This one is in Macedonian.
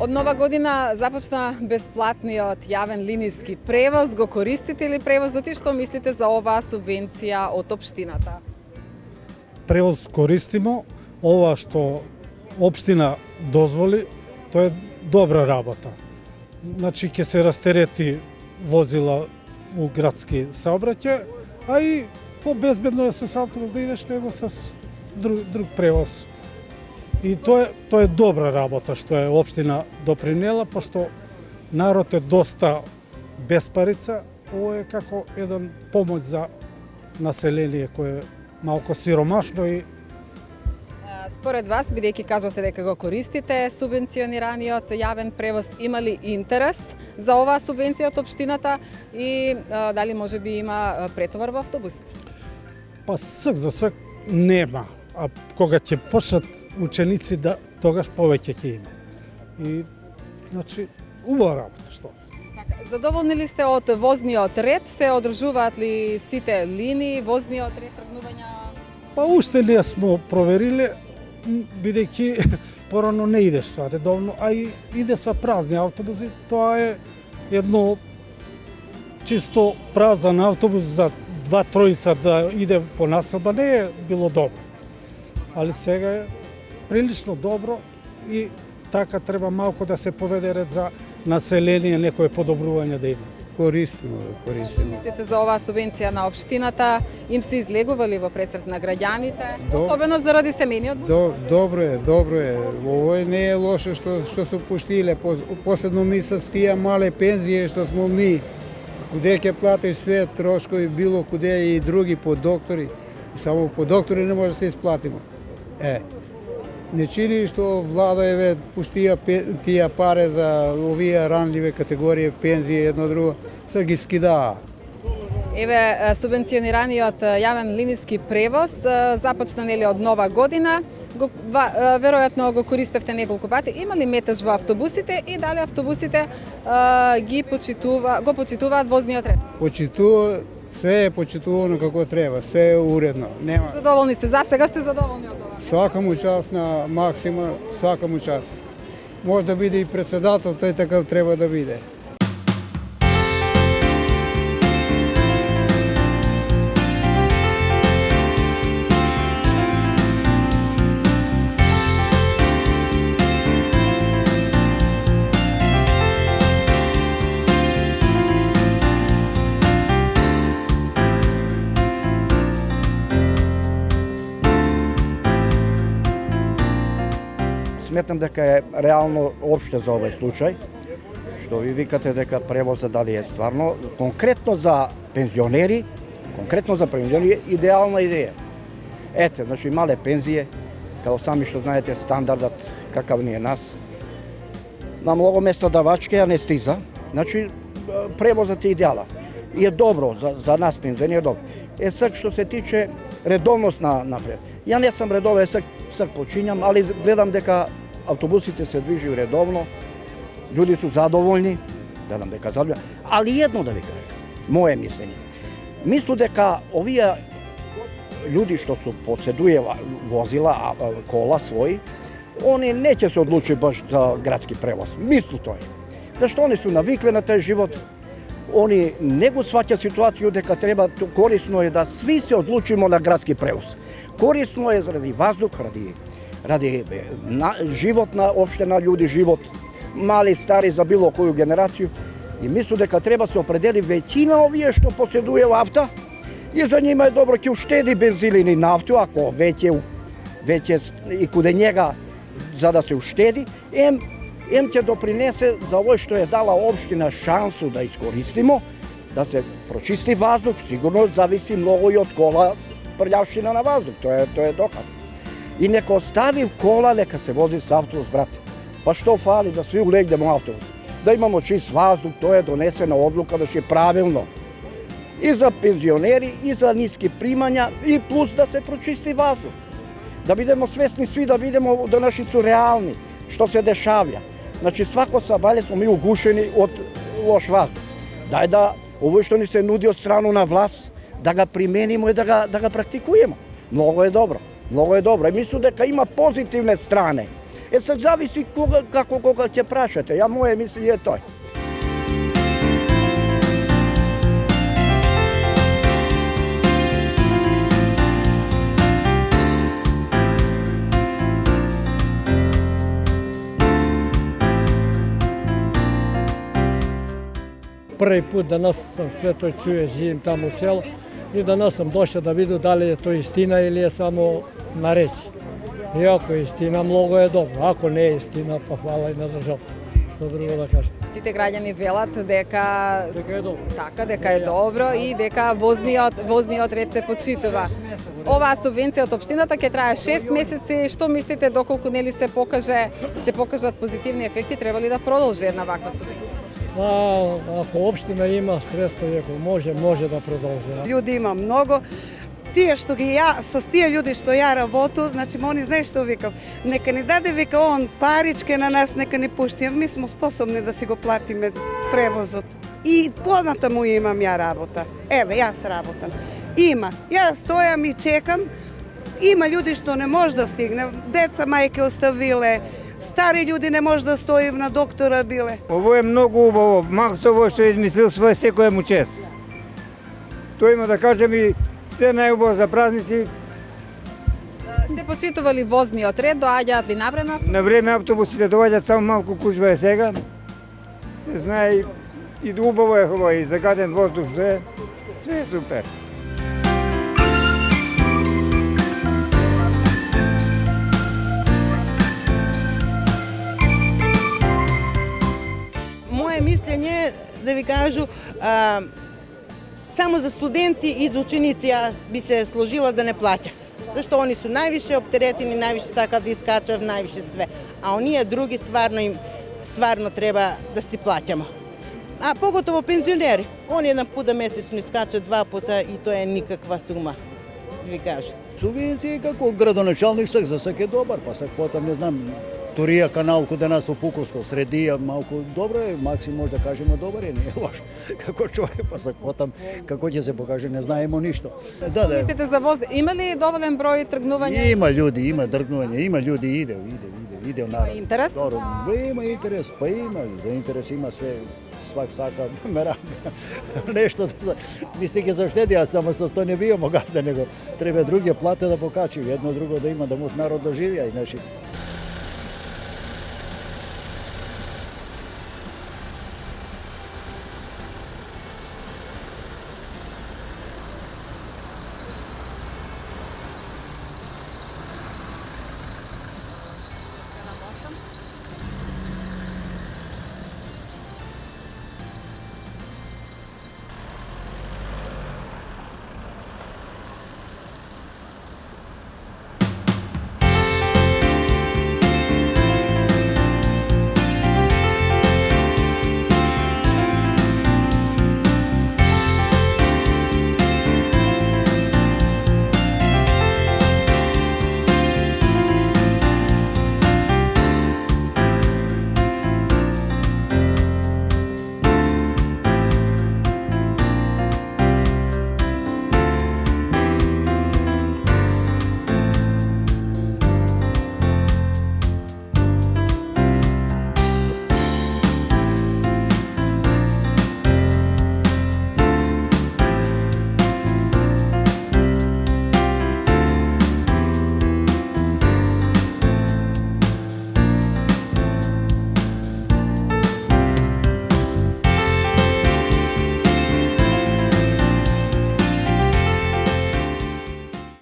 Од нова година започна бесплатниот јавен линиски превоз. Го користите ли превозот и што мислите за оваа субвенција од општината? Превоз користимо, ова што општина дозволи, тоа е добра работа. Значи ќе се растерети возила у градски саобраќај, а и побезбедно е с автобус да идеш него с друг превоз. И тоа е добра работа што е општина допринела, пошто народ е доста без парица. Ово е како еден помоќ за население кое е малку сиромашно и Според вас, бидејќи кажавте дека го користите субвенционираниот јавен превоз, има ли интерес за оваа субвенција од општината и дали можеби има претовар во автобусите? па сак за сак нема, а кога ќе почнат ученици да тогаш повеќе ќе има. И значи убава работа што. Задоволни ли сте од возниот ред? Се одржуваат ли сите линии, возниот ред, тргнувања? Па уште не смо провериле, бидејќи порано не идеш тоа редовно, а и иде са празни автобуси, тоа е едно чисто празан автобус за два тројца да иде по населба не е било добро. Али сега е прилично добро и така треба малку да се поведе ред за население, некое подобрување да има. Користимо. Мислите за оваа субвенција на општината, им се излегували во пресрет на граѓаните, особено заради семејниот бус? Добро е. Ово не е лошо што се пуштиле. Последно ми с тие мале пензije што смо ми. Куде ќе платиш све трошкови, било куде и други по доктори. Само по доктори не може да се исплатимо. Не чини што влада еве пуштија тие пари за овие ранливе категории пензии едно друго, се ги скидаа. Еве, субвенционираниот јавен линиски превоз започна нели од нова година. Веројатно го користевте неколку пати. Има ли метеж во автобусите и дали автобусите го почитуваат возниот ред? Се е почитувано како треба, се е уредно. Нема. Задоволни сте, за сега сте задоволни од ова? Свака му час на Максима, свака му час. Може да биде и председател, тој такав треба да биде. Сметам дека е реално опште за овој случај, што ви викате дека превозот дали е стварно, конкретно за пензионери, идеална идеја. Ете, значи мале пензije, као сами што знаете стандардот какав ни е нас. На многу места давачки, а не стиза. Значи превозот е идеален. И е добро за нас пензионери е добро. Сак што се тиче редовност на превоз. Ја не сум редовен, сак почињам, али гледам дека автобусите се движи редовно, луѓе су задоволни, гледам дека задоволни, али едно да ви кажам, моје мислење. Мислу дека овие луѓе што су поседуе возила, кола своји, они не ќе се одлучи баш за градски превоз. Мислу тој. Зашто они су навикли на тој живот, они не го сваќа ситуацију дека треба, корисно е да сви се одлучимо на градски превоз. Корисно е заради ваздух, ради живот на општина луѓе, живот мали, стари, за било коju генерацију. И мислу дека треба се определи веќина овие што поседуе авто и за нима е добро ќе уштеди бензин и нафту, ако веќе и куде njega за да се уштеди, ем ќе допринесе за овој што е дала општина шансу да искористимо, да се прочисти ваздух, сигурно зависи многу и од кола прљавшина на ваздух, тоа е доказ. И нека остави кола, нека се вози с автобус, брате. Па што фали да сви улегнемо у автобус? Да имамо чист ваздух, тоа е донесена одлука да ќе правилно. И за пензионери, и за ниски примања, и плюс да се прочисти ваздух. Да бидемо свесни сви, да бидемо денешницу реални, што се дешавља. Значи, свако сабајле смо ми угушени од лош ваздух. Дај да, овој што ни се нуди од страну на власт, да ga применимо и да ga практикуемо. Многу е добро. И мислам дека има позитивне стране. Sad zavisi kako koga će prašate, moje mišljenje je to. Prvi put danas sam sve to čuje, živim tamo u selu i danas sam došao da vidim da li je to istina ili je samo na reći. I ako je istina, mnogo je dobro. Ako ne je istina, pa hvala i na državu. Što drugo da kažem. Сите граѓани велат дека Дека е добро. Така, дека е добро и дека возниот ред се почитува. Оваа субвенција од општината ќе трае 6 месеци. Што мислите доколку нели се покажат позитивни ефекти, треба ли да продолжи една ваква субвенција? Ако општина има средства и ако може да продолжи. Ljudi ima mnogo. Тие што ги со тие луѓе што ја работу, значи они знаеш што викав, нека ни даде вика он паричке на нас, нека ни пушти, ми смо способни да си го платиме превозот. И понатаму имам ја работа. Еве, јас работам. Има. Јас стојам и чекам. Има луѓе што не може да стигне. Деца мајке оставиле, стари луѓе не може да стои на доктора биле. Ovo je mnogo ubavo, Максово što je izmislil svoje sekuje mu čest. To ima da kažem i sve najubavo za praznici. Сте почитували возниот ред, доаѓаат ли на време? На време автобусите доаѓаат, само малку кужба е сега. Се знае и убаво е хубаво и загаден воздух што е. Све е супер. Moje mišljenje je da vi kažu samo za studenti i za učenici ja bi se složila da ne plaća. Zašto oni su najviše optereteni, najviše sakav da iskačav, najviše sve. A onije drugi stvarno treba da si plaćamo. A pogotovo penzioneri. On jedan puta mesečno iskače, 2 puta i to je nikakva suma, vi kažu. Субвенции како градоначалник сак за сак е добар, па сак потам не знам, Турија канал каде нас во Пуковско средија малку добро е, Максим може да кажеме добар е, не е лошо. Како човек, па сак потам како ќе се покаже, не знаеме ништо. Што мислите за воз? Има ли доволен број тргнувања? Има луѓе, има тргнување, има луѓе иде народ. Интерес? Добро, има интерес, па има, за интерес има све. Свак сака меранга, нешто да мисли ќе заштеди, а само со 100 не био могазда, него треба другија плата да покачи, едно друго да има, да може народ да живее, значи